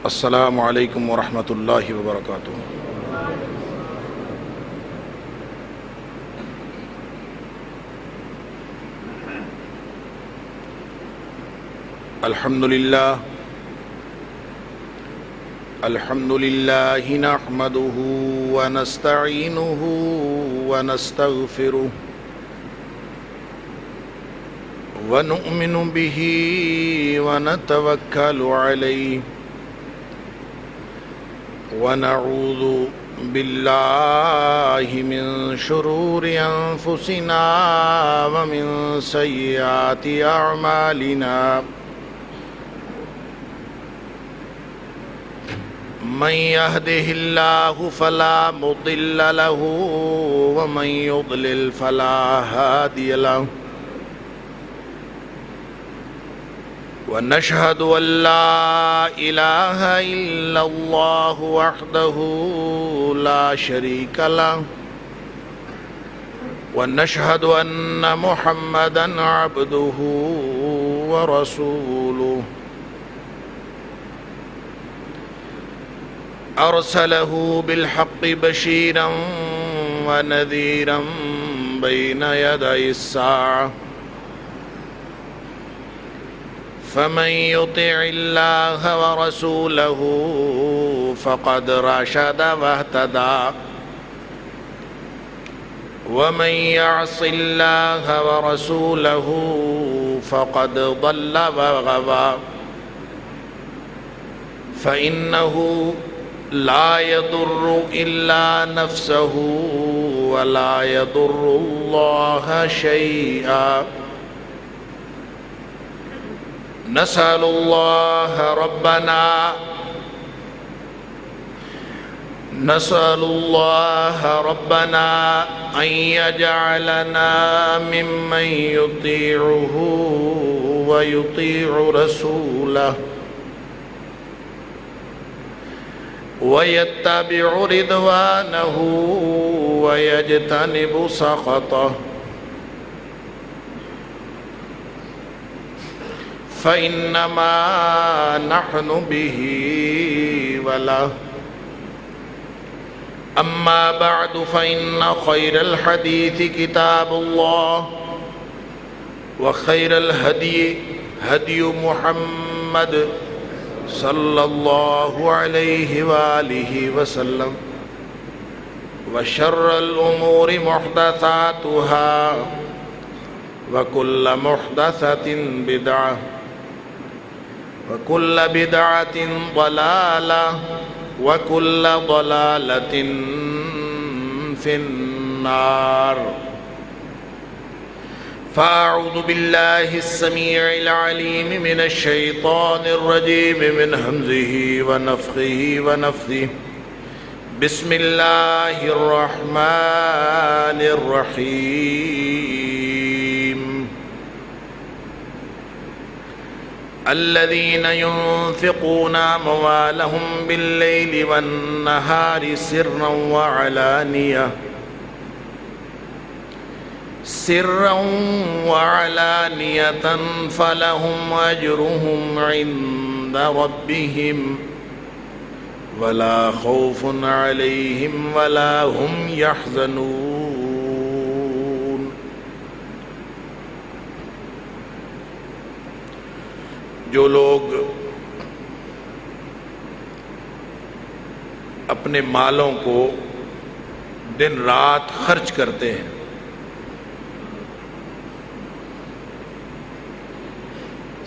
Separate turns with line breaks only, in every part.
السلام علیکم ورحمۃ اللہ وبرکاتہ۔ الحمد للہ نحمده ونستعینه ونستغفره ونؤمن به ونتوکل علیہ ونعوذ باللہ من شرور انفسنا ومن سیئات اعمالنا من يهده الله فلا مضل له ومن يضلل فلا هادي له ونشهد أن لا إله إلا الله وحده لا شريك له ونشهد أن محمدا عبده ورسوله أرسله بالحق بشيرا ونذيرا بين يدي الساعة فمن يطع الله ورسوله فقد رشد واهتدى ومن يعص الله ورسوله فقد ضل وغوى فإنه لا يضر إلا نفسه ولا يضر الله شيئا نسأل الله ربنا أن يجعلنا ممن يطيعه ويطيع رسوله ويتبع رضوانه ويجتنب سخطه فإنما نحن به وله أما بعد فإن خير الحديث كتاب الله وخير الهدي هدي محمد صلى الله عليه وآله وسلم وشر الأمور محدثاتها وكل محدثة بدعة وكل بدعة ضلالة وكل ضلالة في النار فأعوذ بالله السميع العليم من الشيطان الرجيم من همزه ونفخه ونفثه بسم الله الرحمن الرحيم الذين ينفقون أموالهم بالليل والنهار سرا وعلانية فلهم أجرهم عند ربهم ولا خوف عليهم ولا هم يحزنون۔ جو لوگ اپنے مالوں کو دن رات خرچ کرتے ہیں،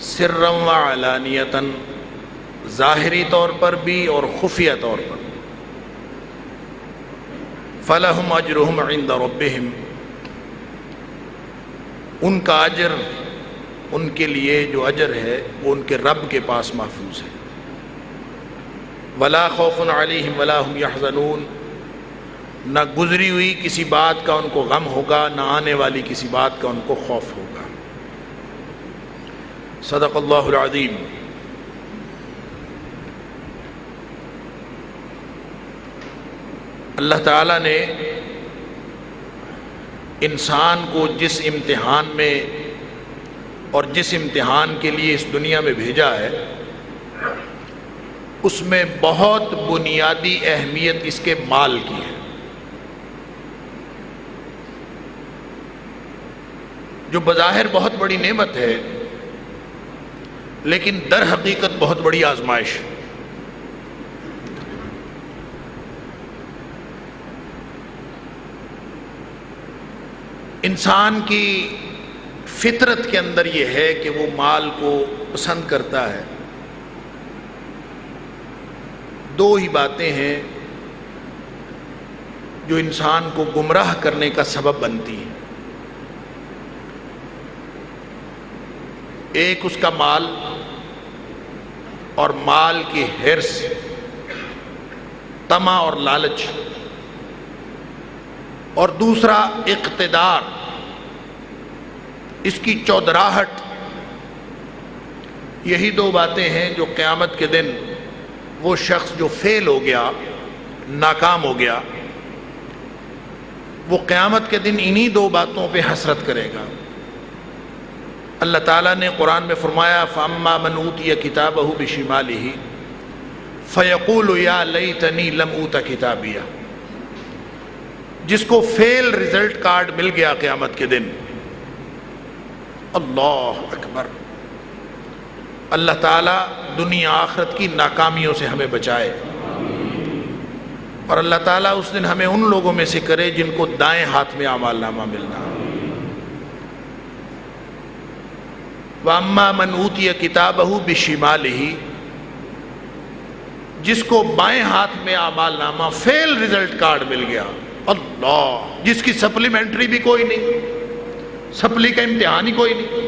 سرًا وعلانیةً، ظاہری طور پر بھی اور خفیہ طور پر، فلہم اجرہم عند ربہم، ان کا اجر، ان کے لیے جو اجر ہے وہ ان کے رب کے پاس محفوظ ہے۔ ولا خوف علیہم ولا هم یحزنون، نہ گزری ہوئی کسی بات کا ان کو غم ہوگا، نہ آنے والی کسی بات کا ان کو خوف ہوگا۔ صدق اللہ العظیم۔ اللہ تعالیٰ نے انسان کو جس امتحان میں اور جس امتحان کے لیے اس دنیا میں بھیجا ہے، اس میں بہت بنیادی اہمیت اس کے مال کی ہے، جو بظاہر بہت بڑی نعمت ہے لیکن در حقیقت بہت بڑی آزمائش۔ انسان کی فطرت کے اندر یہ ہے کہ وہ مال کو پسند کرتا ہے۔ دو ہی باتیں ہیں جو انسان کو گمراہ کرنے کا سبب بنتی ہیں، ایک اس کا مال اور مال کی حرص، طمع اور لالچ، اور دوسرا اقتدار، اس کی چودراہٹ۔ یہی دو باتیں ہیں جو قیامت کے دن وہ شخص جو فیل ہو گیا، ناکام ہو گیا، وہ قیامت کے دن انہی دو باتوں پہ حسرت کرے گا۔ اللہ تعالیٰ نے قرآن میں فرمایا فَأَمَّا مَنْ أُوتِيَ كِتَابَهُ بِشِمَالِهِ فَيَقُولُ يَا لَيْتَنِي لَمْ أُوتَ كِتَابِيَهْ، جس کو فیل رزلٹ کارڈ مل گیا قیامت کے دن۔ اللہ اکبر، اللہ تعالیٰ دنیا آخرت کی ناکامیوں سے ہمیں بچائے، اور اللہ تعالیٰ اس دن ہمیں ان لوگوں میں سے کرے جن کو دائیں ہاتھ میں اعمال نامہ ملنا۔ وَأَمَّا مَنْ أُوتِيَ كِتَابَهُ بِشِمَالِهِ، جس کو بائیں ہاتھ میں اعمال نامہ فیل رزلٹ کارڈ مل گیا، اللہ، جس کی سپلیمنٹری بھی کوئی نہیں، سپلی کا امتحان ہی کوئی نہیں،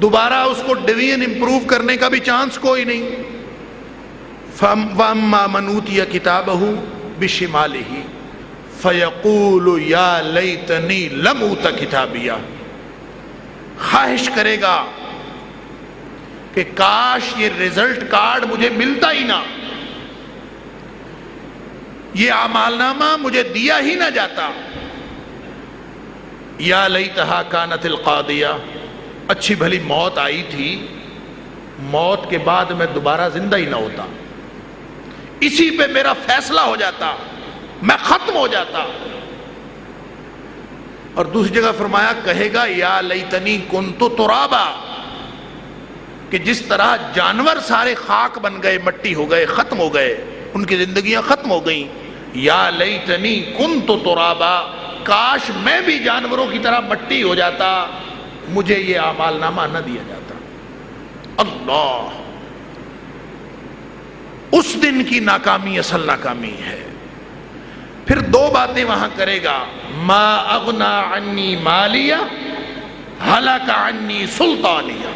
دوبارہ اس کو ڈویژن امپروو کرنے کا بھی چانس کوئی نہیں۔ وَأَمَّا مَنْ أُوتِيَ كِتَابَهُ بِشِمَالِهِ فَيَقُولُ يَا لَيْتَنِي لَمْ أُوتَ كِتَابِيَهْ، خواہش کرے گا کہ کاش یہ رزلٹ کارڈ مجھے ملتا ہی نہ، یہ اعمال نامہ مجھے دیا ہی نہ جاتا۔ یا لیتہا کانت القاضیہ، اچھی بھلی موت آئی تھی، موت کے بعد میں دوبارہ زندہ ہی نہ ہوتا، اسی پہ میرا فیصلہ ہو جاتا، میں ختم ہو جاتا۔ اور دوسری جگہ فرمایا کہے گا یا لیتنی کنت ترابا، کہ جس طرح جانور سارے خاک بن گئے، مٹی ہو گئے، ختم ہو گئے، ان کی زندگیاں ختم ہو گئیں، یا لیتنی کنت ترابا، کاش میں بھی جانوروں کی طرح مٹی ہو جاتا، مجھے یہ اعمال نامہ نہ دیا جاتا۔ اللہ، اس دن کی ناکامی اصل ناکامی ہے۔ پھر دو باتیں وہاں کرے گا، ما اغنا عنی مالیہ ہلاک عنی سلطانیہ،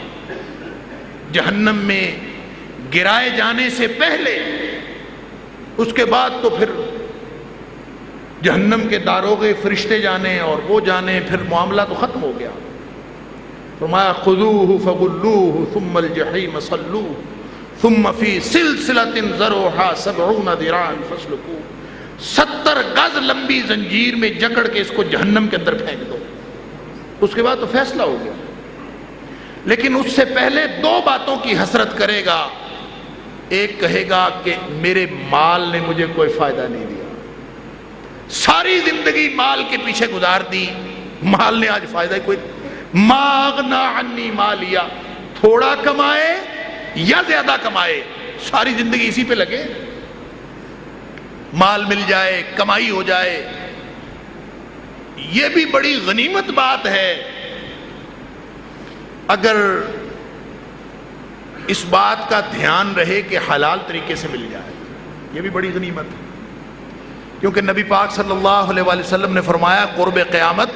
جہنم میں گرائے جانے سے پہلے، اس کے بعد تو پھر جہنم کے داروغے فرشتے جانے اور وہ جانے، پھر معاملہ تو ختم ہو گیا۔ فرمایا خذوہ فغلوہ ثم الجحیم صلوہ ثم فی سلسلۃ ذرعہا 70 ذراعا فاسلکوہ، 70 گز لمبی زنجیر میں جکڑ کے اس کو جہنم کے اندر پھینک دو، اس کے بعد تو فیصلہ ہو گیا۔ لیکن اس سے پہلے دو باتوں کی حسرت کرے گا، ایک کہے گا کہ میرے مال نے مجھے کوئی فائدہ نہیں دیا، ساری زندگی مال کے پیچھے گزار دی، مال نے آج فائدہ کوئی، ما اغنا عنی مالیہ، تھوڑا کمائے یا زیادہ کمائے، ساری زندگی اسی پہ لگے، مال مل جائے، کمائی ہو جائے، یہ بھی بڑی غنیمت بات ہے اگر اس بات کا دھیان رہے کہ حلال طریقے سے مل جائے، یہ بھی بڑی غنیمت ہے۔ کیونکہ نبی پاک صلی اللہ علیہ وآلہ وسلم نے فرمایا قرب قیامت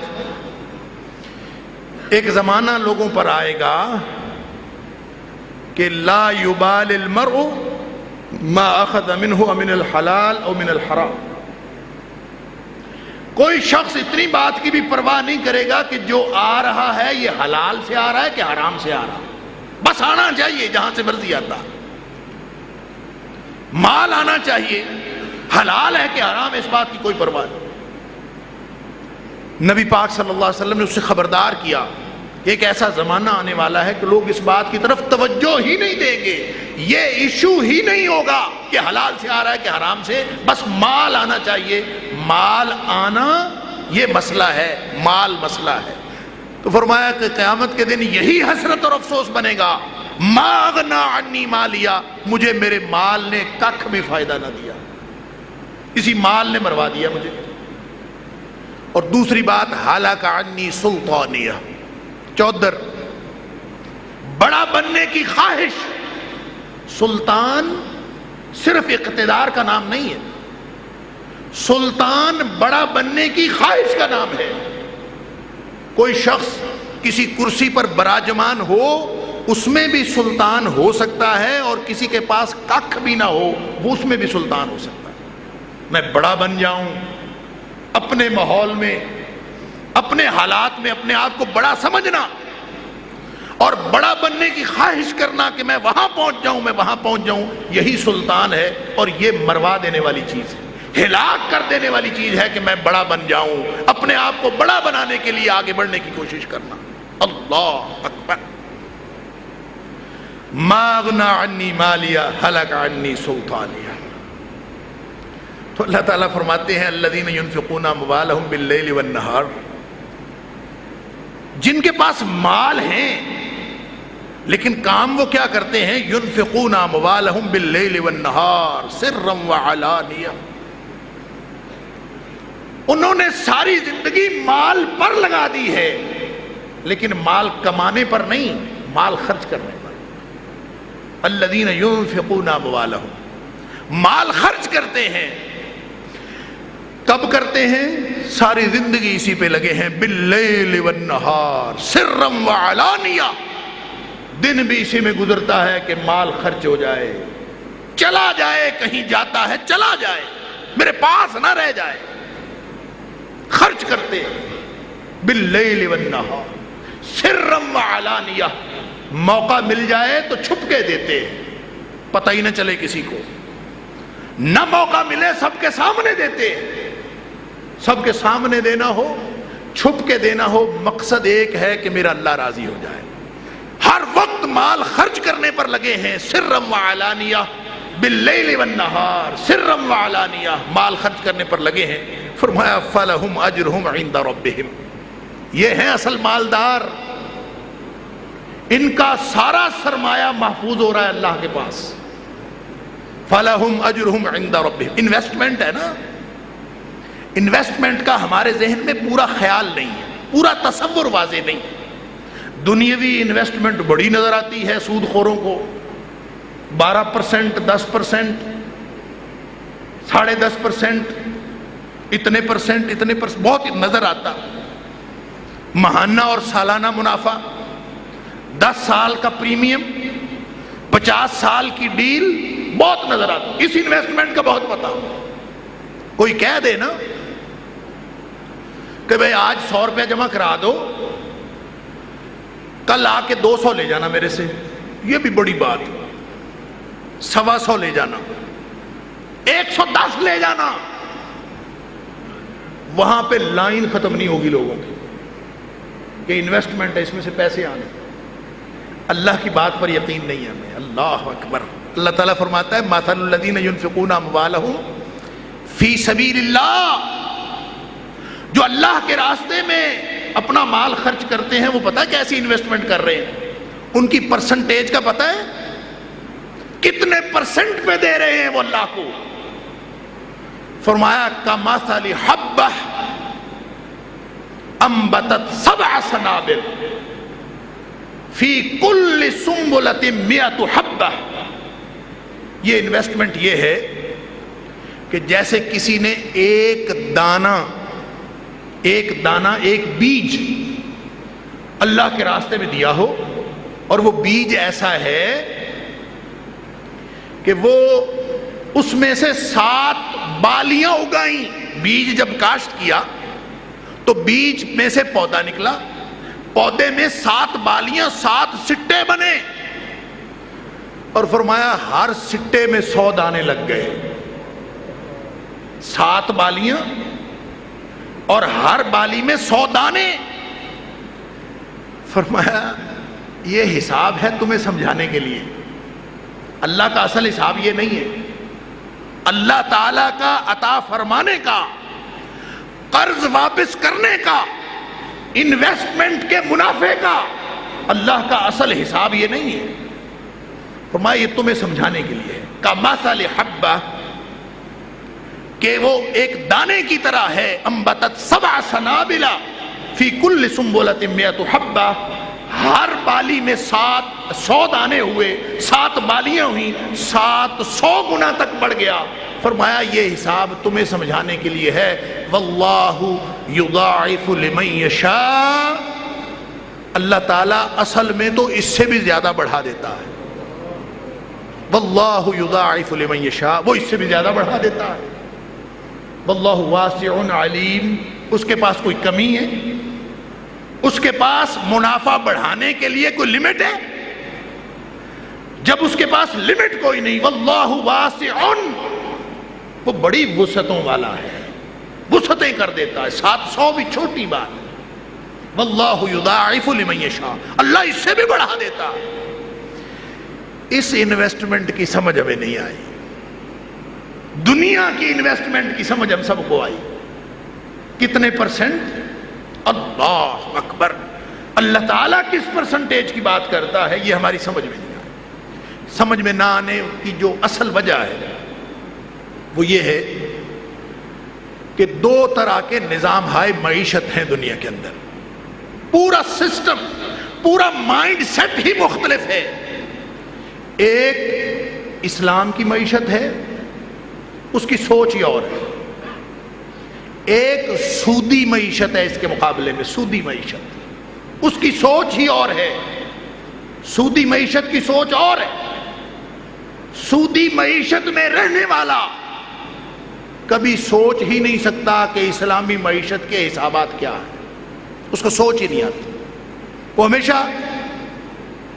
ایک زمانہ لوگوں پر آئے گا کہ لا یبال المرء ما اخذ منہ من الحلال او من الحرام، کوئی شخص اتنی بات کی بھی پرواہ نہیں کرے گا کہ جو آ رہا ہے یہ حلال سے آ رہا ہے کہ حرام سے آ رہا ہے، بس آنا چاہیے جہاں سے مرضی آتا، مال آنا چاہیے، حلال ہے کہ حرام ہے اس بات کی کوئی پرواہ نہیں۔ نبی پاک صلی اللہ علیہ وسلم نے اس سے خبردار کیا ایک ایسا زمانہ آنے والا ہے کہ لوگ اس بات کی طرف توجہ ہی نہیں دیں گے، یہ ایشو ہی نہیں ہوگا کہ حلال سے آ رہا ہے کہ حرام سے، بس مال آنا چاہیے، مال آنا یہ مسئلہ ہے، مال مسئلہ ہے۔ تو فرمایا کہ قیامت کے دن یہی حسرت اور افسوس بنے گا، ما اغنا عنی مالیا، مجھے میرے مال نے ککھ بھی فائدہ نہ دیا، اسی مال نے مروا دیا مجھے۔ اور دوسری بات ہلاک عنی سلطانیہ، چودر بڑا بننے کی خواہش۔ سلطان صرف اقتدار کا نام نہیں ہے، سلطان بڑا بننے کی خواہش کا نام ہے۔ کوئی شخص کسی کرسی پر براجمان ہو، اس میں بھی سلطان ہو سکتا ہے، اور کسی کے پاس ککھ بھی نہ ہو، وہ اس میں بھی سلطان ہو سکتا ہے۔ میں بڑا بن جاؤں، اپنے ماحول میں، اپنے حالات میں اپنے آپ کو بڑا سمجھنا اور بڑا بننے کی خواہش کرنا کہ میں وہاں پہنچ جاؤں، میں وہاں پہنچ جاؤں، یہی سلطان ہے، اور یہ مروا دینے والی چیز ہے، ہلاک کر دینے والی چیز ہے کہ میں بڑا بن جاؤں، اپنے آپ کو بڑا بنانے کے لیے آگے بڑھنے کی کوشش کرنا۔ اللہ اکبر۔ ما اغنا عنی مالیا ہلک عنی سلطانیہ۔ تو اللہ تعالیٰ فرماتے ہیں الذین ينفقون اموالهم باللیل والنہار، جن کے پاس مال ہیں لیکن کام وہ کیا کرتے ہیں، ينفقون اموالهم باللیل والنہار سرا وعلانیہ، انہوں نے ساری زندگی مال پر لگا دی ہے، لیکن مال کمانے پر نہیں، مال خرچ کرنے پر۔ الذین ينفقون اموالهم، مال خرچ کرتے ہیں، کب کرتے ہیں؟ ساری زندگی اسی پہ لگے ہیں، باللیل والنہار سرا وعلانیہ، دن بھی اسی میں گزرتا ہے کہ مال خرچ ہو جائے، چلا جائے، کہیں جاتا ہے چلا جائے، میرے پاس نہ رہ جائے، خرچ کرتے باللیل والنہار سرا وعلانیہ، موقع مل جائے تو چھپ کے دیتے، پتہ ہی نہ چلے کسی کو، نہ موقع ملے سب کے سامنے دیتے، سب کے سامنے دینا ہو، چھپ کے دینا ہو، مقصد ایک ہے کہ میرا اللہ راضی ہو جائے۔ ہر وقت مال خرچ کرنے پر لگے ہیں، سرا وعلانیہ باللیل والنہار سرا وعلانیہ، مال خرچ کرنے پر لگے ہیں۔ فرمایا فلہم اجرہم عند ربہم، یہ ہیں اصل مالدار، ان کا سارا سرمایہ محفوظ ہو رہا ہے اللہ کے پاس۔ فلہم اجرہم عند ربہم، انویسٹمنٹ ہے نا، انویسٹمنٹ کا ہمارے ذہن میں پورا خیال نہیں ہے، پورا تصور واضح نہیں۔ دنیاوی انویسٹمنٹ بڑی نظر آتی ہے سود خوروں کو، 12%، 10%، 10.5%، اتنے پرسنٹ، بہت نظر آتا۔ ماہانہ اور سالانہ منافع، 10 سال کا پریمیم، 50 سال کی ڈیل، بہت نظر آتا۔ اس انویسٹمنٹ کا بہت پتا۔ کوئی کہہ دے نا کہ بھئی آج 100 روپیہ جمع کرا دو، کل آ کے 200 لے جانا میرے سے، یہ بھی بڑی بات، 125 لے جانا، 110 لے جانا، وہاں پہ لائن ختم نہیں ہوگی لوگوں کی کہ انویسٹمنٹ ہے، اس میں سے پیسے آنے۔ اللہ کی بات پر یقین نہیں ہے ہمیں۔ اللہ اکبر۔ اللہ تعالیٰ فرماتا ہے مثل الذین ينفقون اموالهم فی سبیل اللہ، جو اللہ کے راستے میں اپنا مال خرچ کرتے ہیں، وہ پتہ ہے کیسی انویسٹمنٹ کر رہے ہیں، ان کی پرسنٹیج کا پتہ ہے کتنے پرسنٹ پہ دے رہے ہیں وہ اللہ کو۔ فرمایا کمثل حبہ انبتت 7 سنابل فی کل سنبلۃ 100 حبہ، یہ انویسٹمنٹ یہ ہے کہ جیسے کسی نے ایک دانہ، ایک بیج اللہ کے راستے میں دیا ہو، اور وہ بیج ایسا ہے کہ وہ اس میں سے 7 بالیاں اگائیں۔ بیج جب کاشت کیا تو بیج میں سے پودا نکلا، پودے میں 7 بالیاں، 7 سٹے بنے، اور فرمایا ہر سٹے میں 100 دانے لگ گئے۔ 7 بالیاں اور ہر بالی میں 100 دانے۔ فرمایا یہ حساب ہے تمہیں سمجھانے کے لیے، اللہ کا اصل حساب یہ نہیں ہے۔ اللہ تعالیٰ کا عطا فرمانے کا، قرض واپس کرنے کا، انویسٹمنٹ کے منافع کا اللہ کا اصل حساب یہ نہیں ہے۔ فرمایا یہ تمہیں سمجھانے کے لیے ہے۔ کمثل حبہ، کہ وہ ایک دانے کی طرح ہے، انبتت سبع سنابل فی کل سنبلۃ مئۃ حبہ، ہر بالی میں 100 دانے ہوئے، 7 بالیاں ہوئیں، 700 گنا تک بڑھ گیا۔ فرمایا یہ حساب تمہیں سمجھانے کے لیے ہے۔ واللہ یضاعف لمن یشاء، اللہ تعالیٰ اصل میں تو اس سے بھی زیادہ بڑھا دیتا ہے۔ واللہ یضاعف لمن یشاء، وہ اس سے بھی زیادہ بڑھا دیتا ہے۔ واللہ واسع علیم، اس کے پاس کوئی کمی ہے؟ اس کے پاس منافع بڑھانے کے لیے کوئی لمٹ ہے؟ جب اس کے پاس لمٹ کوئی نہیں، واللہ واسع، وہ بڑی وسعتوں والا ہے، وسعتیں کر دیتا ہے، 700 بھی چھوٹی بات ہے۔ واللہ یضاعف لمن یشاء، اللہ اس سے بھی بڑھا دیتا ہے۔ اس انویسٹمنٹ کی سمجھ ہمیں نہیں آئی، دنیا کی انویسٹمنٹ کی سمجھ ہم سب کو آئی۔ کتنے پرسنٹ؟ اللہ اکبر، اللہ تعالیٰ کس پرسنٹیج کی بات کرتا ہے یہ ہماری سمجھ میں نہیں آئی۔ سمجھ میں نہ آنے کی جو اصل وجہ ہے وہ یہ ہے کہ 2 طرح کے نظام ہائے معیشت ہیں دنیا کے اندر، پورا سسٹم، پورا مائنڈ سیٹ ہی مختلف ہے۔ ایک اسلام کی معیشت ہے، اس کی سوچ ہی اور ہے۔ ایک سودی معیشت ہے، اس کے مقابلے میں سودی معیشت، اس کی سوچ ہی اور ہے۔ سودی معیشت کی سوچ اور ہے۔ سودی معیشت میں رہنے والا کبھی سوچ ہی نہیں سکتا کہ اسلامی معیشت کے حسابات کیا ہیں، اس کو سوچ ہی نہیں آتی۔ وہ ہمیشہ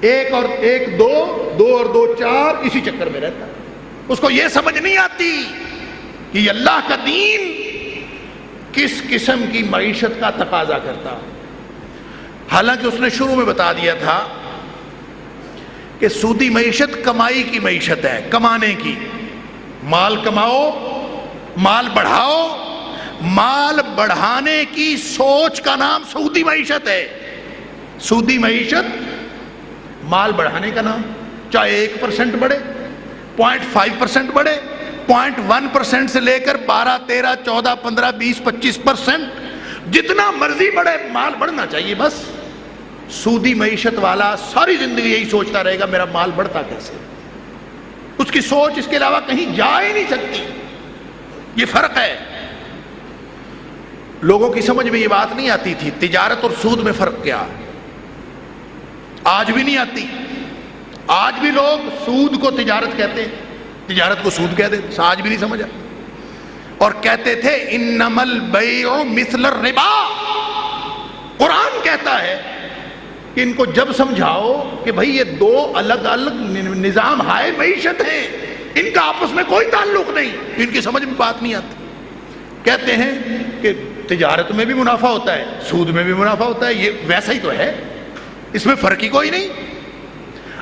1 اور 1 2، 2 اور 2 4 اسی چکر میں رہتا ہے۔ اس کو یہ سمجھ نہیں آتی کہ یہ اللہ کا دین کس قسم کی معیشت کا تقاضا کرتا۔ حالانکہ اس نے شروع میں بتا دیا تھا کہ سودی معیشت کمائی کی معیشت ہے، کمانے کی، مال کماؤ، مال بڑھاؤ، مال بڑھانے کی سوچ کا نام سودی معیشت ہے۔ سودی معیشت مال بڑھانے کا نام، چاہے 1% بڑھے، 0.5% بڑھے، 0.1% سے لے کر 12 13 14 15 20 25%، جتنا مرضی بڑھے، مال بڑھنا چاہیے بس۔ سودی معیشت والا ساری زندگی یہی سوچتا رہے گا میرا مال بڑھتا کیسے، اس کی سوچ اس کے علاوہ کہیں جا ہی نہیں سکتی۔ یہ فرق ہے۔ لوگوں کی سمجھ میں یہ بات نہیں آتی تھی تجارت اور سود میں فرق کیا، آج بھی نہیں آتی۔ آج بھی لوگ سود کو تجارت کہتے ہیں، تجارت کو سود کہتے ہیں، آج بھی نہیں سمجھا۔ اور کہتے تھے انما البیع مثل الربا، قرآن کہتا ہے کہ ان کو جب سمجھاؤ کہ بھائی یہ 2 الگ الگ نظام ہائے معیشت ہیں، ان کا آپس میں کوئی تعلق نہیں، ان کی سمجھ میں بات نہیں آتی۔ کہتے ہیں کہ تجارت میں بھی منافع ہوتا ہے، سود میں بھی منافع ہوتا ہے، یہ ویسا ہی تو ہے، اس میں فرق ہی کوئی نہیں۔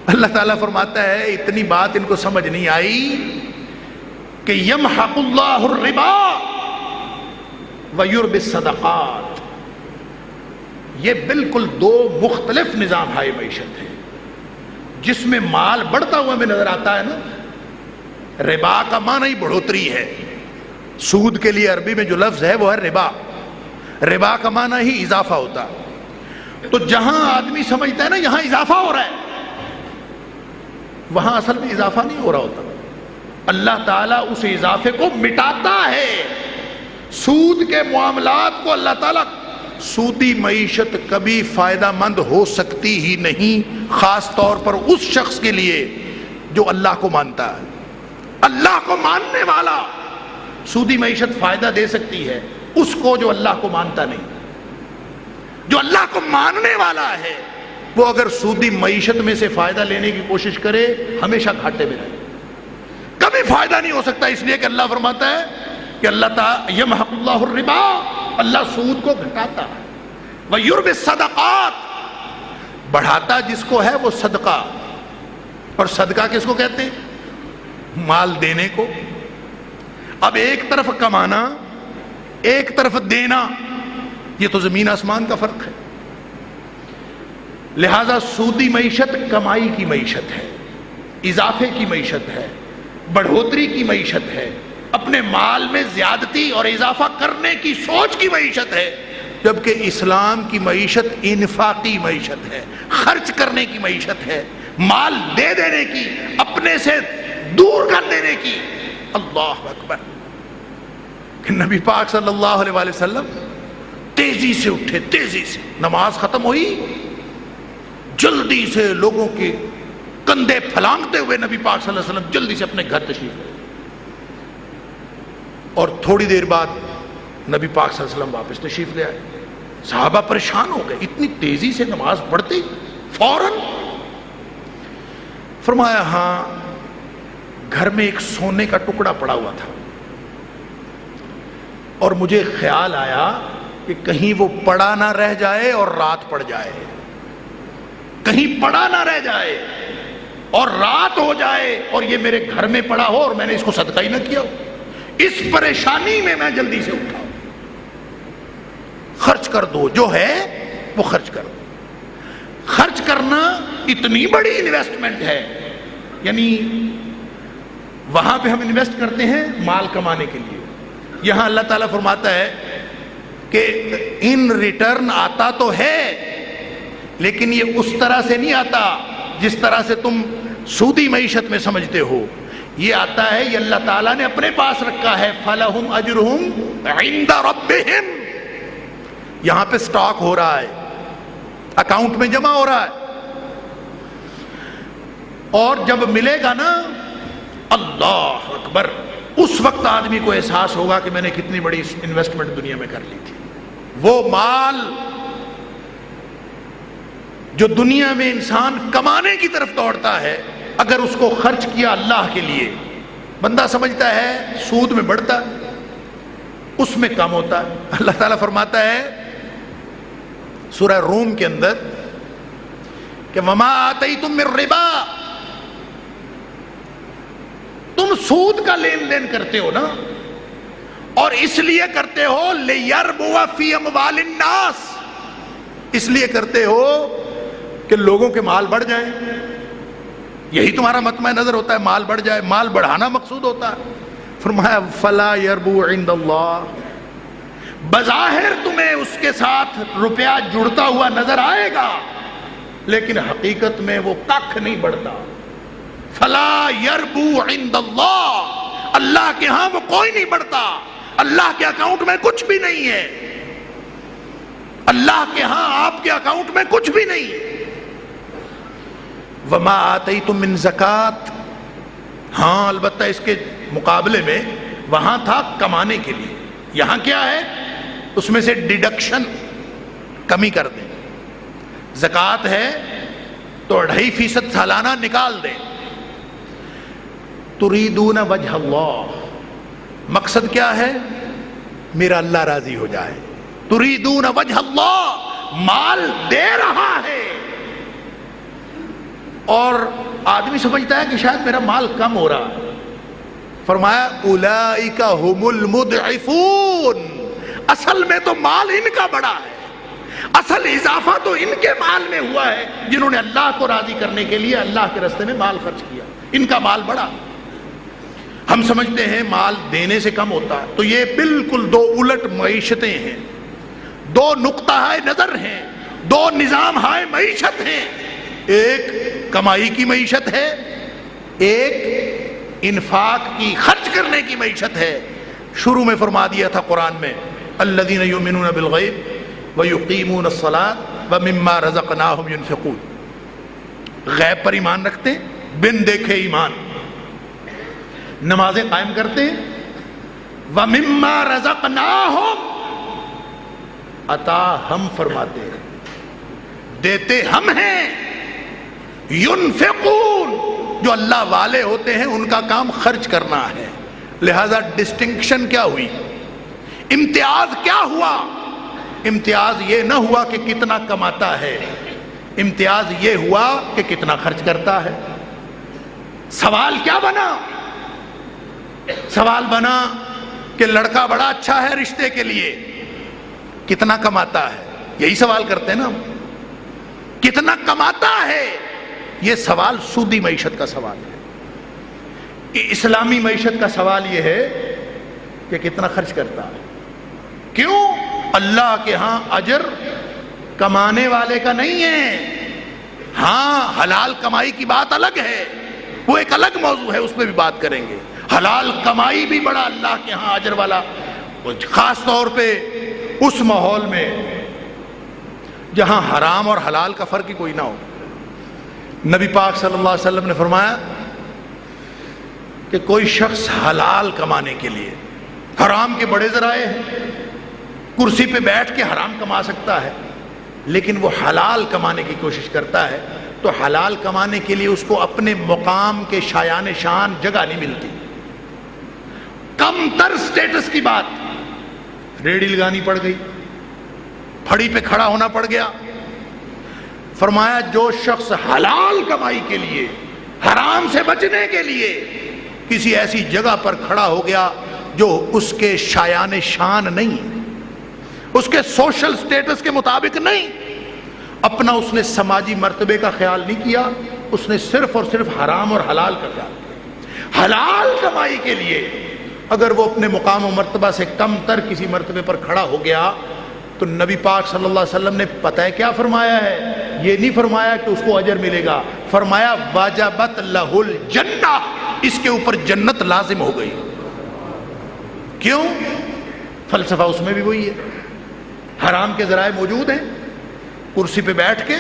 اللہ تعالیٰ فرماتا ہے اتنی بات ان کو سمجھ نہیں آئی کہ یمحق اللہ الربا ویربی الصدقات، یہ بالکل 2 مختلف نظام ہائے معیشت ہیں۔ جس میں مال بڑھتا ہوا ہمیں نظر آتا ہے نا، ربا کا معنی ہی بڑھوتری ہے۔ سود کے لیے عربی میں جو لفظ ہے وہ ہے ربا، ربا کا معنی ہی اضافہ ہوتا ہے۔ تو جہاں آدمی سمجھتا ہے نا یہاں اضافہ ہو رہا ہے، وہاں اصل میں اضافہ نہیں ہو رہا ہوتا۔ اللہ تعالیٰ اس اضافے کو مٹاتا ہے۔ سود کے معاملات کو اللہ تعالیٰ، سودی معیشت کبھی فائدہ مند ہو سکتی ہی نہیں، خاص طور پر اس شخص کے لیے جو اللہ کو مانتا ہے۔ اللہ کو ماننے والا سودی معیشت فائدہ دے سکتی ہے، اس کو جو اللہ کو مانتا نہیں۔ جو اللہ کو ماننے والا ہے وہ اگر سودی معیشت میں سے فائدہ لینے کی کوشش کرے ہمیشہ گھاٹے میں رہے، کبھی فائدہ نہیں ہو سکتا۔ اس لیے کہ اللہ فرماتا ہے کہ اللہ تعالی یمحق اللہ الربا، اللہ سود کو گھٹاتا ہے، ویربی الصدقات، بڑھاتا جس کو ہے وہ صدقہ، اور صدقہ کس کو کہتے ہیں؟ مال دینے کو۔ اب ایک طرف کمانا، ایک طرف دینا، یہ تو زمین آسمان کا فرق ہے۔ لہذا سودی معیشت کمائی کی معیشت ہے، اضافے کی معیشت ہے، بڑھوتری کی معیشت ہے، اپنے مال میں زیادتی اور اضافہ کرنے کی سوچ کی معیشت ہے، جبکہ اسلام کی معیشت انفاقی معیشت ہے، خرچ کرنے کی معیشت ہے، مال دے دینے کی، اپنے سے دور کر دینے کی۔ اللہ اکبر! کہ نبی پاک صلی اللہ علیہ وآلہ وسلم تیزی سے اٹھے، تیزی سے نماز ختم ہوئی، جلدی سے لوگوں کے کندھے پھلانگتے ہوئے نبی پاک صلی اللہ علیہ وسلم جلدی سے اپنے گھر تشریف لے، اور تھوڑی دیر بعد نبی پاک صلی اللہ علیہ وسلم واپس تشریف لے آئے۔ صحابہ پریشان ہو گئے، اتنی تیزی سے نماز پڑھتے فوراً۔ فرمایا ہاں، گھر میں ایک سونے کا ٹکڑا پڑا ہوا تھا، اور مجھے خیال آیا کہ کہیں وہ پڑا نہ رہ جائے اور رات پڑ جائے، کہیں پڑا نہ رہ جائے اور رات ہو جائے اور یہ میرے گھر میں پڑا ہو اور میں نے اس کو صدقہ ہی نہ کیا ہو۔ اس پریشانی میں میں جلدی سے اٹھا، خرچ کر دو، جو ہے وہ خرچ کر دو۔ خرچ کرنا اتنی بڑی انویسٹمنٹ ہے، یعنی وہاں پہ ہم انویسٹ کرتے ہیں مال کمانے کے لیے، یہاں اللہ تعالیٰ فرماتا ہے کہ ان ریٹرن آتا تو ہے، لیکن یہ اس طرح سے نہیں آتا جس طرح سے تم سودی معیشت میں سمجھتے ہو۔ یہ آتا ہے، یہ اللہ تعالیٰ نے اپنے پاس رکھا ہے، فَلَهُمْ أَجْرُهُمْ عِنْدَ رَبِّهِمْ۔ یہاں پہ سٹاک ہو رہا ہے، اکاؤنٹ میں جمع ہو رہا ہے، اور جب ملے گا نا، اللہ اکبر، اس وقت آدمی کو احساس ہوگا کہ میں نے کتنی بڑی انویسٹمنٹ دنیا میں کر لی تھی۔ وہ مال جو دنیا میں انسان کمانے کی طرف دوڑتا ہے، اگر اس کو خرچ کیا اللہ کے لیے، بندہ سمجھتا ہے سود میں بڑھتا ہے، اس میں کم ہوتا ہے۔ اللہ تعالیٰ فرماتا ہے سورہ روم کے اندر کہ وَمَا آتَيْتُم مِّن رِبَا، تم سود کا لین دین کرتے ہو نا، اور اس لیے کرتے ہو لِيَرْبُوَ فِي أَمْوَالِ النَّاسِ، اس لیے کرتے ہو کہ لوگوں کے مال بڑھ جائیں، یہی تمہارا مطمع نظر ہوتا ہے، مال بڑھ جائے، مال بڑھانا مقصود ہوتا ہے۔ فرمایا فَلَا يَرْبُو عِنْدَ اللَّهِ، بظاہر تمہیں اس کے ساتھ روپیہ جڑتا ہوا نظر آئے گا، لیکن حقیقت میں وہ ککھ نہیں بڑھتا۔ فَلَا يَرْبُو عِنْدَ اللَّهِ، اللہ کے ہاں وہ کوئی نہیں بڑھتا، اللہ کے اکاؤنٹ میں کچھ بھی نہیں ہے، اللہ کے ہاں آپ کے اکاؤنٹ میں کچھ بھی نہیں ہے۔ وَمَا آتَيْتُم مِّن زَکَاةٍ، ہاں البتہ اس کے مقابلے میں وہاں تھا کمانے کے لیے، یہاں کیا ہے، اس میں سے ڈیڈکشن کمی کر دیں۔ زکوٰۃ ہے تو 2.5% سالانہ نکال دیں۔ تُرِیدُونَ وَجْهَ اللَّهِ، مقصد کیا ہے، میرا اللہ راضی ہو جائے۔ تُرِیدُونَ وَجْهَ اللَّهِ، مال دے رہا ہے اور آدمی سمجھتا ہے کہ شاید میرا مال کم ہو رہا ہے، فرمایا اولئک هم المضعفون، اصل میں تو مال ان کا بڑا ہے، اصل اضافہ تو ان کے مال میں ہوا ہے جنہوں نے اللہ کو راضی کرنے کے لیے اللہ کے راستے میں مال خرچ کیا، ان کا مال بڑا۔ ہم سمجھتے ہیں مال دینے سے کم ہوتا ہے، تو یہ بالکل دو الٹ معیشتیں ہیں، دو نقطہ نظر ہیں، دو نظام ہائے معیشت ہیں، ایک کمائی کی معیشت ہے، ایک انفاق کی خرچ کرنے کی معیشت ہے۔ شروع میں فرما دیا تھا قرآن میں الذین یؤمنون بالغیب ویقیمون الصلاۃ ومما رزقناہم ینفقون، غیب پر ایمان رکھتے ہیں، بن دیکھے ایمان، نمازیں قائم کرتے ہیں، ومما رزقناہم، عطا ہم فرماتے ہیں، دیتے ہم ہیں، ینفقون، جو اللہ والے ہوتے ہیں ان کا کام خرچ کرنا ہے۔ لہذا ڈسٹنکشن کیا ہوئی، امتیاز کیا ہوا، امتیاز یہ نہ ہوا کہ کتنا کماتا ہے، امتیاز یہ ہوا کہ کتنا خرچ کرتا ہے۔ سوال کیا بنا؟ سوال بنا کہ لڑکا بڑا اچھا ہے رشتے کے لیے، کتنا کماتا ہے؟ یہی سوال کرتے ہیں نا ہم، کتنا کماتا ہے؟ یہ سوال سودی معیشت کا سوال ہے۔ اسلامی معیشت کا سوال یہ ہے کہ کتنا خرچ کرتا ہے۔ کیوں؟ اللہ کے ہاں اجر کمانے والے کا نہیں ہے۔ ہاں حلال کمائی کی بات الگ ہے، وہ ایک الگ موضوع ہے، اس پہ بھی بات کریں گے۔ حلال کمائی بھی بڑا اللہ کے ہاں اجر والا، خاص طور پہ اس ماحول میں جہاں حرام اور حلال کا فرق ہی کوئی نہ ہو۔ نبی پاک صلی اللہ علیہ وسلم نے فرمایا کہ کوئی شخص حلال کمانے کے لیے، حرام کے بڑے ذرائع ہیں، کرسی پہ بیٹھ کے حرام کما سکتا ہے، لیکن وہ حلال کمانے کی کوشش کرتا ہے تو حلال کمانے کے لیے اس کو اپنے مقام کے شایان شان جگہ نہیں ملتی، کم تر سٹیٹس کی بات، ریڑھی لگانی پڑ گئی، پھڑی پہ کھڑا ہونا پڑ گیا۔ فرمایا جو شخص حلال کمائی کے لیے، حرام سے بچنے کے لیے کسی ایسی جگہ پر کھڑا ہو گیا جو اس کے شایان شان نہیں، اس کے سوشل سٹیٹس کے مطابق نہیں، اپنا اس نے سماجی مرتبے کا خیال نہیں کیا، اس نے صرف اور صرف حرام اور حلال کا خیال کیا۔ حلال کمائی کے لیے اگر وہ اپنے مقام و مرتبہ سے کم تر کسی مرتبے پر کھڑا ہو گیا تو نبی پاک صلی اللہ علیہ وسلم نے پتہ ہے کیا فرمایا ہے؟ یہ نہیں فرمایا کہ اس کو اجر ملے گا، فرمایا واجبت لہ الجنہ، اس کے اوپر جنت لازم ہو گئی۔ کیوں؟ فلسفہ اس میں بھی وہی ہے، حرام کے ذرائع موجود ہیں، کرسی پہ بیٹھ کے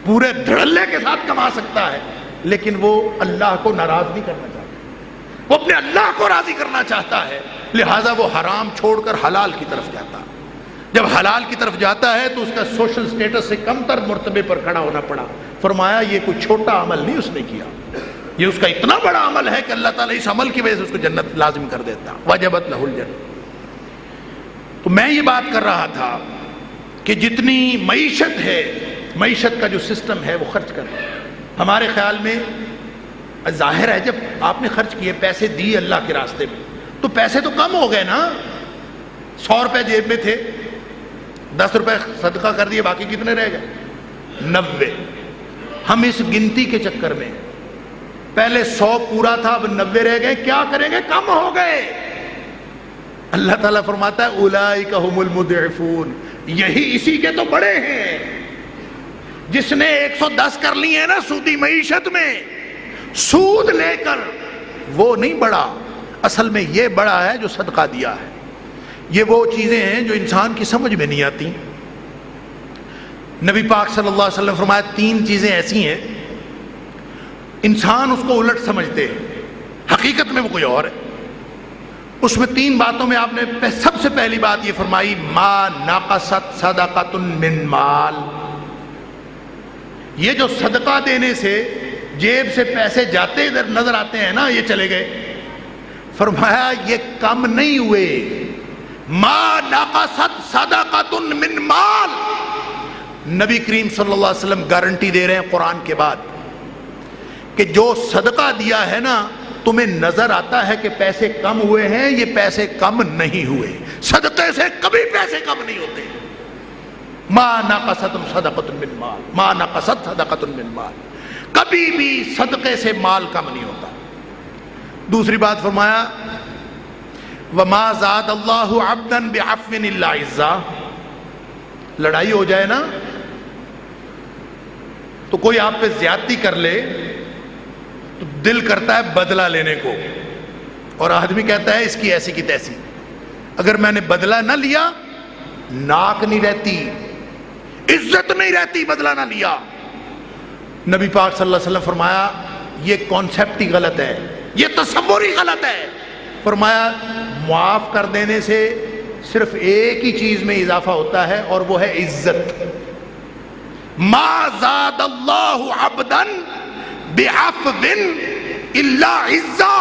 پورے دھڑلے کے ساتھ کما سکتا ہے، لیکن وہ اللہ کو ناراض نہیں کرنا چاہتا، وہ اپنے اللہ کو راضی کرنا چاہتا ہے، لہٰذا وہ حرام چھوڑ کر حلال کی طرف جاتا۔ جب حلال کی طرف جاتا ہے تو اس کا سوشل سٹیٹس سے کم تر مرتبے پر کھڑا ہونا پڑا۔ فرمایا یہ کوئی چھوٹا عمل نہیں اس نے کیا، یہ اس کا اتنا بڑا عمل ہے کہ اللہ تعالیٰ اس عمل کی وجہ سے اس کو جنت لازم کر دیتا، وجبت لہ الجنہ۔ تو میں یہ بات کر رہا تھا کہ جتنی معیشت ہے، معیشت کا جو سسٹم ہے وہ خرچ کرنا، ہمارے خیال میں ظاہر ہے جب آپ نے خرچ کیے، پیسے دیے اللہ کے راستے میں، تو پیسے تو کم ہو گئے نا۔ 100 روپے جیب میں تھے، 10 روپے صدقہ کر دیے، باقی کتنے رہ گئے؟ 90۔ ہم اس گنتی کے چکر میں پہلے 100 پورا تھا، اب 90 رہ گئے، کیا کریں گے؟ کم ہو گئے۔ اللہ تعالیٰ فرماتا ہے اولئک ھم المضعفون، یہی اسی کے تو بڑے ہیں۔ جس نے 110 کر لی ہے نا سودی معیشت میں، سود لے کر، وہ نہیں بڑا، اصل میں یہ بڑا ہے جو صدقہ دیا ہے۔ یہ وہ چیزیں ہیں جو انسان کی سمجھ میں نہیں آتی۔ نبی پاک صلی اللہ علیہ وسلم فرمایا 3 چیزیں ایسی ہیں انسان اس کو الٹ سمجھتے ہیں، حقیقت میں وہ کوئی اور ہے۔ اس میں 3 باتوں میں آپ نے سب سے پہلی بات یہ فرمائی، ما نقصت صدقۃ من مال، یہ جو صدقہ دینے سے جیب سے پیسے جاتے ادھر نظر آتے ہیں نا، یہ چلے گئے، فرمایا یہ کم نہیں ہوئے۔ ما نقصت صدقۃ من مال، نبی کریم صلی اللہ علیہ وسلم گارنٹی دے رہے ہیں قرآن کے بعد کہ جو صدقہ دیا ہے نا، تمہیں نظر آتا ہے کہ پیسے کم ہوئے ہیں، یہ پیسے کم نہیں ہوئے، صدقے سے کبھی پیسے کم نہیں ہوتے۔ ما نقصت صدقۃ من مال، ما نقصت صدقۃ من مال، کبھی بھی صدقے سے مال کم نہیں ہوتا۔ دوسری بات فرمایا وما زاد اللہ عبدا بعفو الا عزا، لڑائی ہو جائے نا تو کوئی آپ پہ زیادتی کر لے تو دل کرتا ہے بدلہ لینے کو، اور آدمی کہتا ہے اس کی ایسی کی تیسی، اگر میں نے بدلہ نہ لیا ناک نہیں رہتی، عزت نہیں رہتی، بدلہ نہ لیا۔ نبی پاک صلی اللہ علیہ وسلم فرمایا یہ کانسیپٹ ہی غلط ہے، یہ تصور ہی غلط ہے۔ فرمایا معاف کر دینے سے صرف ایک ہی چیز میں اضافہ ہوتا ہے اور وہ ہے عزت۔ ما زاد اللہ عبدا بعفو الا عزا،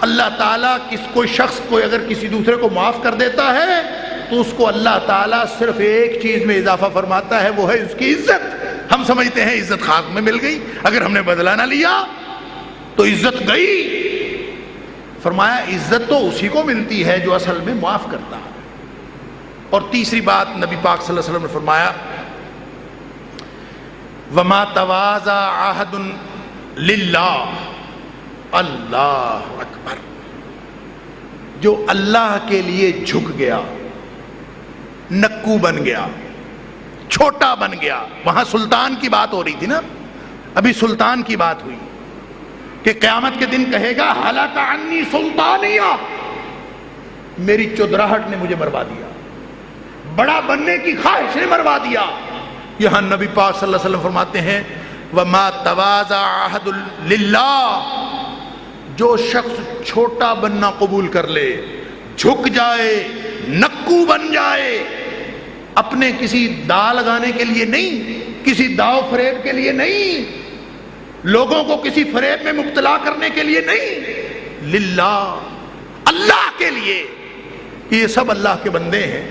اللہ تعالیٰ کوئی شخص کو اگر کسی دوسرے کو معاف کر دیتا ہے تو اس کو اللہ تعالیٰ صرف ایک چیز میں اضافہ فرماتا ہے، وہ ہے اس کی عزت۔ ہم سمجھتے ہیں عزت خاک میں مل گئی، اگر ہم نے بدلہ نہ لیا تو عزت گئی۔ فرمایا عزت تو اسی کو ملتی ہے جو اصل میں معاف کرتا ہے۔ اور تیسری بات نبی پاک صلی اللہ علیہ وسلم نے فرمایا وما تواضع احد للہ، اللہ اکبر، جو اللہ کے لیے جھک گیا، نکو بن گیا، چھوٹا بن گیا۔ وہاں سلطان کی بات ہو رہی تھی نا، ابھی سلطان کی بات ہوئی کہ قیامت کے دن کہے گا ہلاک عنی سلطانیہ، میری چودراہٹ نے مجھے مروا دیا، بڑا بننے کی خواہش نے مروا دیا۔ یہاں نبی پاک صلی اللہ علیہ وسلم فرماتے ہیں وما تواضع احد للہ، جو شخص چھوٹا بننا قبول کر لے، جھک جائے، نکو بن جائے، اپنے کسی دا لگانے کے لیے نہیں، کسی داؤ فریب کے لیے نہیں، لوگوں کو کسی فریب میں مبتلا کرنے کے لیے نہیں، للہ، اللہ کے لیے۔ یہ سب اللہ کے بندے ہیں،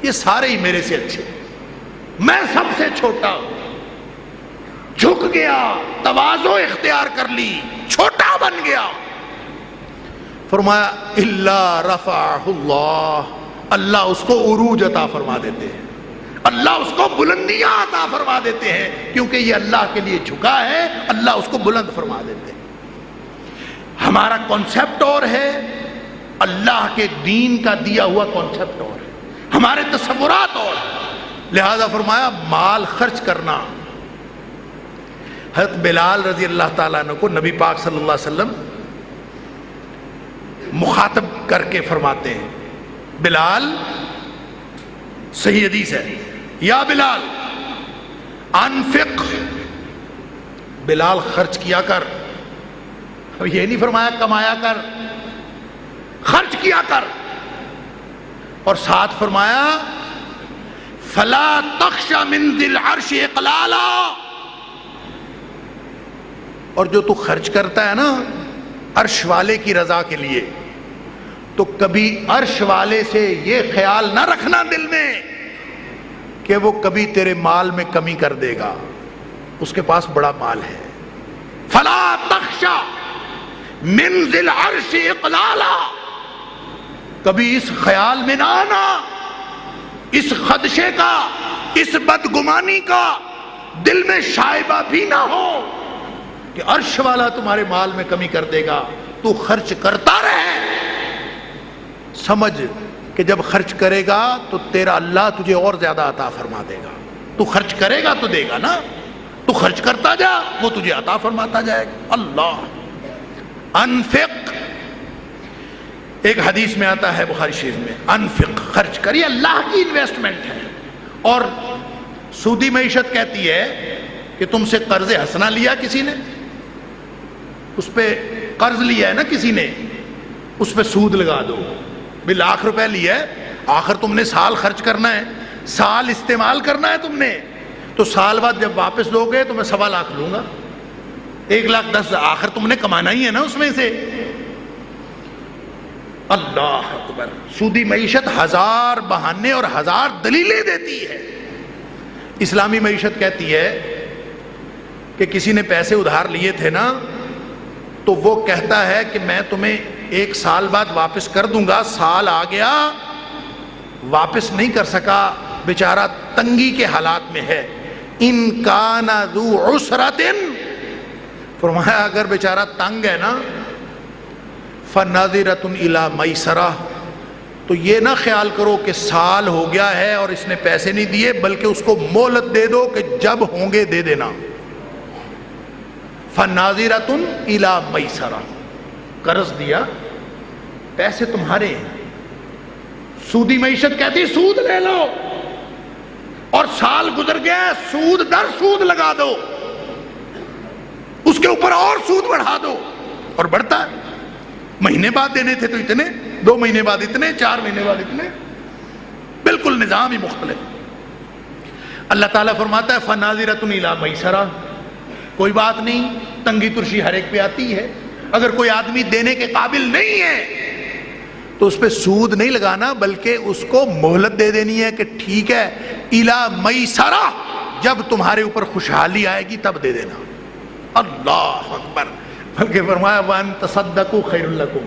یہ سارے ہی میرے سے اچھے، میں سب سے چھوٹا ہوں، جھک گیا، تواضع اختیار کر لی، چھوٹا بن گیا۔ فرمایا الا رفعہ اللہ، اللہ اس کو عروج عطا فرما دیتے ہیں، اللہ اس کو بلندیاں عطا فرما دیتے ہیں، کیونکہ یہ اللہ کے لیے جھکا ہے، اللہ اس کو بلند فرما دیتے ہیں۔ ہمارا کانسیپٹ اور ہے، اللہ کے دین کا دیا ہوا کانسیپٹ اور ہے، ہمارے تصورات اور ہیں۔ لہذا فرمایا مال خرچ کرنا۔ حضرت بلال رضی اللہ تعالیٰ عنہ کو نبی پاک صلی اللہ علیہ وسلم مخاطب کر کے فرماتے ہیں، بلال، صحیح حدیث ہے، یا بلال انفق، بلال خرچ کیا کر، اب یہ نہیں فرمایا کمایا کر، خرچ کیا کر، اور ساتھ فرمایا فلا تخش من ذی العرش اقلالا، اور جو تو خرچ کرتا ہے نا عرش والے کی رضا کے لیے، تو کبھی عرش والے سے یہ خیال نہ رکھنا دل میں کہ وہ کبھی تیرے مال میں کمی کر دے گا، اس کے پاس بڑا مال ہے۔ فلا تخش من ذی العرش اقلالا، کبھی اس خیال میں نہ آنا، اس خدشے کا، اس بدگمانی کا دل میں شائبہ بھی نہ ہو کہ عرش والا تمہارے مال میں کمی کر دے گا، تو خرچ کرتا رہے، سمجھ کہ جب خرچ کرے گا تو تیرا اللہ تجھے اور زیادہ عطا فرما دے گا، تو خرچ کرے گا تو دے گا نا، تو خرچ کرتا جا، وہ تجھے عطا فرماتا جائے گا۔ اللہ انفق، ایک حدیث میں آتا ہے بخاری شریف میں، انفق، خرچ کر، یہ اللہ کی انویسٹمنٹ ہے۔ اور سودی معیشت کہتی ہے کہ تم سے قرض حسنہ لیا کسی نے، اس پہ قرض لیا ہے نا کسی نے، اس پہ سود لگا دو، بھی لاکھ روپے لیا ہے، آخر تم نے سال خرچ کرنا ہے، سال استعمال کرنا ہے تم نے، تو سال بعد جب واپس دو گے تو میں 1.25 لاکھ لوں گا، 1,10,000 آخر تم نے کمانا ہی ہے نا اس میں سے۔ اللہ اکبر، سودی معیشت 1000 بہانے اور 1000 دلیلیں دیتی ہے۔ اسلامی معیشت کہتی ہے کہ کسی نے پیسے ادھار لیے تھے نا، تو وہ کہتا ہے کہ میں تمہیں 1 سال بعد واپس کر دوں گا، سال آ گیا واپس نہیں کر سکا، بیچارہ تنگی کے حالات میں ہے، ان کان ذو عسرۃ، فرمایا اگر بیچارہ تنگ ہے نا، فناظرۃ الی میسرہ، تو یہ نہ خیال کرو کہ سال ہو گیا ہے اور اس نے پیسے نہیں دیے، بلکہ اس کو مہلت دے دو کہ جب ہوں گے دے دینا۔ فناظرۃ الی میسرہ، قرض دیا، پیسے تمہارے ہیں، سودی معیشت کہتی سود لے لو، اور سال گزر گیا سود در سود لگا دو، اس کے اوپر اور سود بڑھا دو، اور بڑھتا ہے، مہینے بعد دینے تھے تو اتنے، 2 مہینے بعد اتنے، 4 مہینے بعد اتنے، بالکل نظام ہی مختلف۔ اللہ تعالیٰ فرماتا ہے فناظرۃ الی میسرہ، کوئی بات نہیں، تنگی ترشی ہر ایک پہ آتی ہے، اگر کوئی آدمی دینے کے قابل نہیں ہے تو اس پہ سود نہیں لگانا، بلکہ اس کو مہلت دے دینی ہے کہ ٹھیک ہے، الی میسرہ، جب تمہارے اوپر خوشحالی آئے گی تب دے دینا. اللہ اکبر. بلکہ فرمایا وَأَن تَصَدَّقُوا خَيْرٌ لَكُمْ.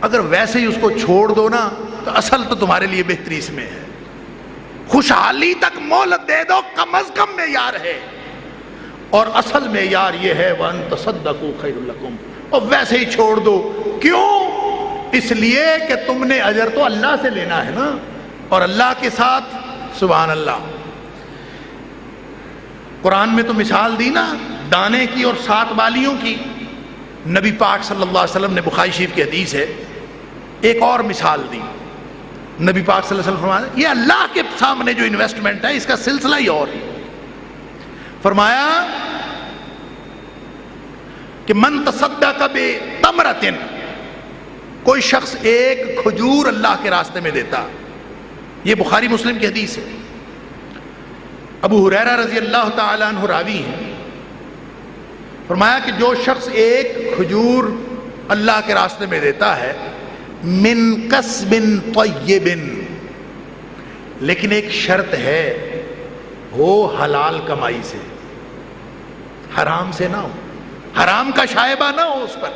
اگر ویسے ہی اس کو چھوڑ دو نا تو اصل تو تمہارے لیے بہتری اس میں ہے. خوشحالی تک مہلت دے دو کم از کم معیار ہے, اور اصل معیار یہ ہے وَأَن تَصَدَّقُوا خَيْرٌ لَكُمْ. اور ویسے ہی چھوڑ دو. کیوں؟ اس لیے کہ تم نے اجر تو اللہ سے لینا ہے نا, اور اللہ کے ساتھ سبحان اللہ. قرآن میں تو مثال دی نا دانے کی اور 7 بالیوں کی. نبی پاک صلی اللہ علیہ وسلم نے بخاری شریف کی حدیث ہے ایک اور مثال دی. نبی پاک صلی اللہ علیہ وسلم فرمایا یہ اللہ کے سامنے جو انویسٹمنٹ ہے اس کا سلسلہ ہی اور ہے. فرمایا کہ من تصدق بتمرۃ, کوئی شخص ایک کھجور اللہ کے راستے میں دیتا. یہ بخاری مسلم کی حدیث ہے. ابو ہریرہ رضی اللہ تعالی عنہ راوی ہیں. فرمایا کہ جو شخص ایک کھجور اللہ کے راستے میں دیتا ہے من کسب طیب, لیکن ایک شرط ہے ہو حلال کمائی سے, حرام سے نہ ہو, حرام کا شائبہ نہ ہو اس پر.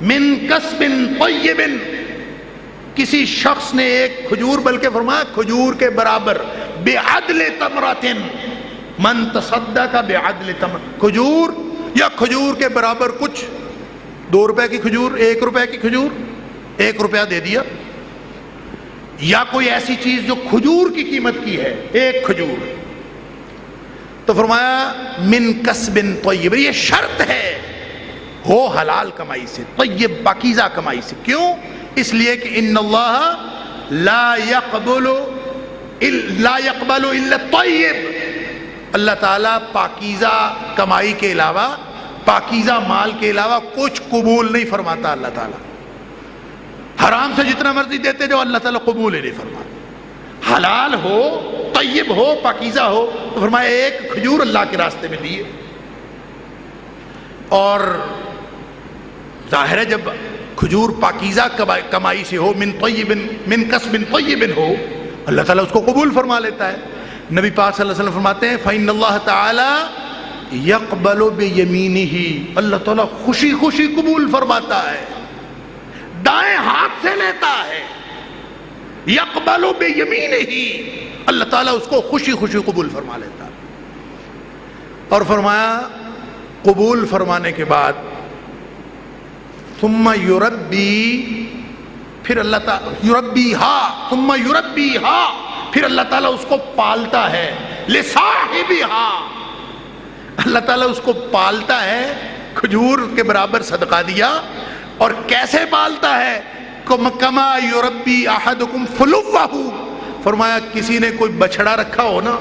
من کسب طیب, کسی شخص نے ایک کھجور, بلکہ فرمایا کھجور کے برابر, بعدل تمرۃ, من تصدق بعدل تمر, کھجور یا کھجور کے برابر کچھ, 2 روپے کی کھجور, 1 روپے کی کھجور, 1 روپیہ دے دیا, یا کوئی ایسی چیز جو کھجور کی قیمت کی ہے, ایک کھجور. تو فرمایا من کسب طیب, یہ شرط ہے ہو حلال کمائی سے, طیب پاکیزہ کمائی سے. کیوں؟ اس لیے کہ ان اللہ لا يقبل الا الطیب, اللہ تعالیٰ پاکیزہ کمائی کے علاوہ, پاکیزہ مال کے علاوہ کچھ قبول نہیں فرماتا. اللہ تعالیٰ حرام سے جتنا مرضی دیتے جو اللہ تعالیٰ قبول ہی نہیں فرماتا. حلال ہو, طیب ہو, پاکیزہ ہو. تو فرمایا ایک کھجور اللہ کے راستے میں دیے. اور ظاہر ہے جب کھجور پاکیزہ کمائی سے ہو, من طیب, من کسب طیب ہو, اللہ تعالیٰ اس کو قبول فرما لیتا ہے. نبی پاک صلی اللہ علیہ وسلم فرماتے ہیں فإن اللہ تعالی یقبل بیمینہ, اللہ تعالیٰ خوشی خوشی قبول فرماتا ہے, دائیں ہاتھ سے لیتا ہے. یقبل بیمینہ, اللہ تعالیٰ اس کو خوشی خوشی قبول فرما لیتا ہے. اور فرمایا قبول فرمانے کے بعد ثم یربی, پھر اللہ تعالیٰ یربیہا, ثم یربیہا, پھر اللہ تعالیٰ اس کو پالتا ہے. لصاحبہا, اللہ تعالیٰ اس کو پالتا ہے. کھجور کے برابر صدقہ دیا, اور کیسے پالتا ہے؟ کما یربی احدکم فلوہ, فرمایا کسی نے کوئی بچڑا رکھا ہو نا,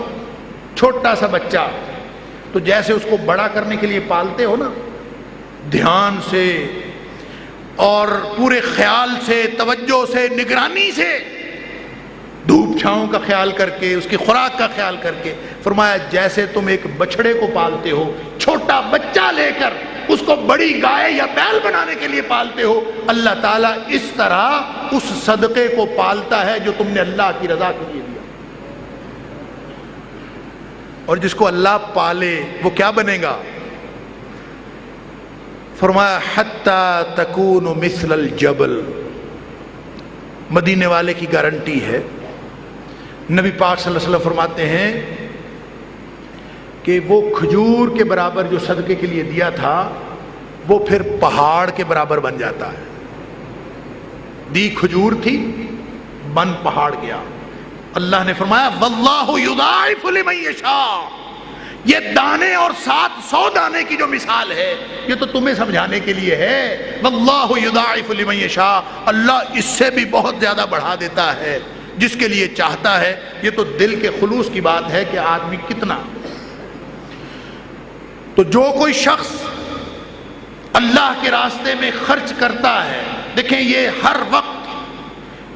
چھوٹا سا بچہ, تو جیسے اس کو بڑا کرنے کے لیے پالتے ہو نا, دھیان سے اور پورے خیال سے, توجہ سے, نگرانی سے, دھوپ چھاؤں کا خیال کر کے, اس کی خوراک کا خیال کر کے. فرمایا جیسے تم ایک بچڑے کو پالتے ہو, چھوٹا بچہ لے کر اس کو بڑی گائے یا بیل بنانے کے لیے پالتے ہو, اللہ تعالیٰ اس طرح اس صدقے کو پالتا ہے جو تم نے اللہ کی رضا کے لیے دیا. اور جس کو اللہ پالے وہ کیا بنے گا؟ فرمایا حتی تکون مثل الجبل, مدینے والے کی گارنٹی ہے. نبی پاک صلی اللہ علیہ وسلم فرماتے ہیں کہ وہ کھجور کے برابر جو صدقے کے لیے دیا تھا وہ پھر پہاڑ کے برابر بن جاتا ہے. دی کھجور تھی, بن پہاڑ گیا. اللہ نے فرمایا واللہ یضاعف لمن یشاء, یہ دانے اور 700 دانے کی جو مثال ہے یہ تو تمہیں سمجھانے کے لیے ہے. واللہ یضاعف لمن یشاء, اللہ اس سے بھی بہت زیادہ بڑھا دیتا ہے جس کے لیے چاہتا ہے. یہ تو دل کے خلوص کی بات ہے کہ آدمی کتنا. تو جو کوئی شخص اللہ کے راستے میں خرچ کرتا ہے, دیکھیں یہ ہر وقت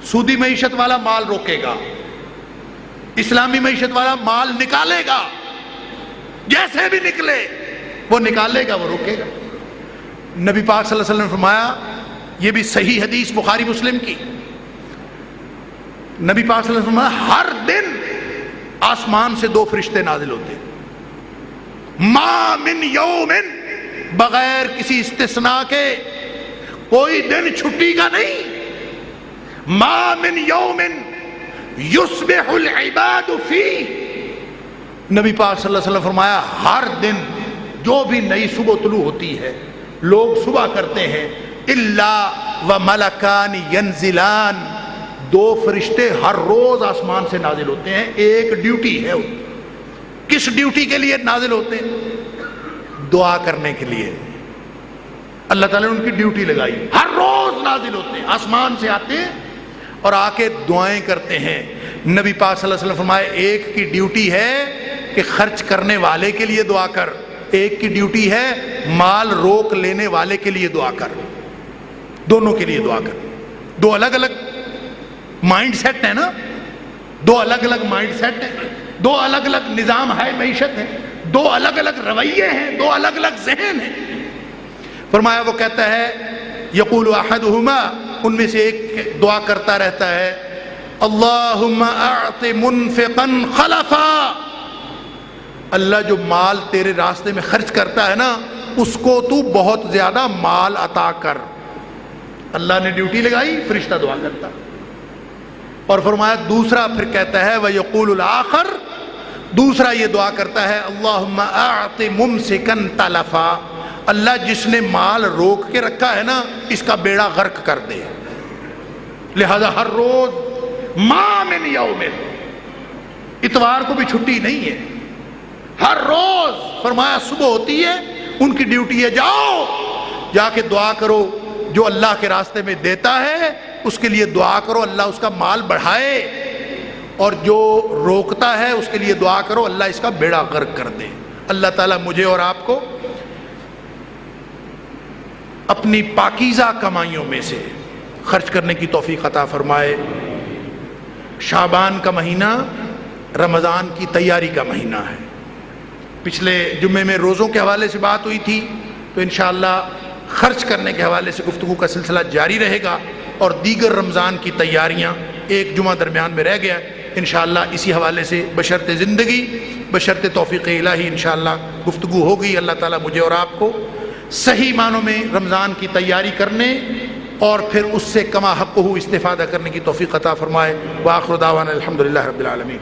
سودی معیشت والا مال روکے گا, اسلامی معیشت والا مال نکالے گا, جیسے بھی نکلے وہ نکالے گا, وہ روکے گا. نبی پاک صلی اللہ علیہ وسلم نے فرمایا, یہ بھی صحیح حدیث بخاری مسلم کی, نبی پاک صلی اللہ علیہ وسلم نے فرمایا ہر دن آسمان سے 2 فرشتے نازل ہوتے ہیں. ما من یوم، بغیر کسی استثناء کے، کوئی دن چھٹی کا نہیں. ما من یوم یصبح العباد فیہ، نبی پاک صلی اللہ علیہ وسلم فرمایا ہر دن جو بھی نئی صبح طلوع ہوتی ہے، لوگ صبح کرتے ہیں، الا وملکان ینزلان، 2 فرشتے ہر روز آسمان سے نازل ہوتے ہیں. ایک ڈیوٹی ہے. کس ڈیوٹی کے لیے نازل ہوتے ہیں؟ دعا کرنے کے لیے. اللہ تعالیٰ نے ان کی ڈیوٹی لگائی. ہر روز نازل ہوتے ہیں، آسمان سے آتے ہیں اور آ کے دعائیں کرتے ہیں. نبی پاک صلی اللہ علیہ وسلم فرمائے ایک کی ڈیوٹی ہے کہ خرچ کرنے والے کے لیے دعا کر، ایک کی ڈیوٹی ہے مال روک لینے والے کے لیے دعا کر. دونوں کے لیے دعا کر. 2 الگ الگ مائنڈ سیٹ ہے نا، 2 الگ الگ مائنڈ سیٹ ہیں، 2 الگ الگ نظام ہے معیشت ہے، 2 الگ الگ رویے ہیں، 2 الگ الگ ذہن ہیں. فرمایا وہ کہتا ہے یقول احدہما، ان میں سے ایک دعا کرتا رہتا ہے اللہم اعط منفقا خلفا، اللہ جو مال تیرے راستے میں خرچ کرتا ہے نا اس کو تو بہت زیادہ مال عطا کر. اللہ نے ڈیوٹی لگائی، فرشتہ دعا کرتا. اور فرمایا دوسرا پھر کہتا ہے وَيَقُولُ الْآخَرُ، دوسرا یہ دعا کرتا ہے اللہم اعط ممسکن تلفا، اللہ جس نے مال روک کے رکھا ہے نا اس کا بیڑا غرق کر دے. لہذا ہر روز ما من یوم، اتوار کو بھی چھٹی نہیں ہے، ہر روز فرمایا صبح ہوتی ہے ان کی ڈیوٹی ہے جاؤ جا کے دعا کرو. جو اللہ کے راستے میں دیتا ہے اس کے لیے دعا کرو اللہ اس کا مال بڑھائے، اور جو روکتا ہے اس کے لیے دعا کرو اللہ اس کا بیڑا غرق کر دے. اللہ تعالیٰ مجھے اور آپ کو اپنی پاکیزہ کمائیوں میں سے خرچ کرنے کی توفیق عطا فرمائے. شعبان کا مہینہ رمضان کی تیاری کا مہینہ ہے. پچھلے جمعے میں روزوں کے حوالے سے بات ہوئی تھی، تو انشاءاللہ خرچ کرنے کے حوالے سے گفتگو کا سلسلہ جاری رہے گا، اور دیگر رمضان کی تیاریاں ایک جمعہ درمیان میں رہ گیا. انشاءاللہ اسی حوالے سے بشرط زندگی بشرط توفیق الہی انشاءاللہ گفتگو ہوگی. اللہ تعالیٰ مجھے اور آپ کو صحیح معنوں میں رمضان کی تیاری کرنے اور پھر اس سے کما حقہ استفادہ کرنے کی توفیق عطا فرمائے. وآخر دعوانا الحمدللہ رب العالمین.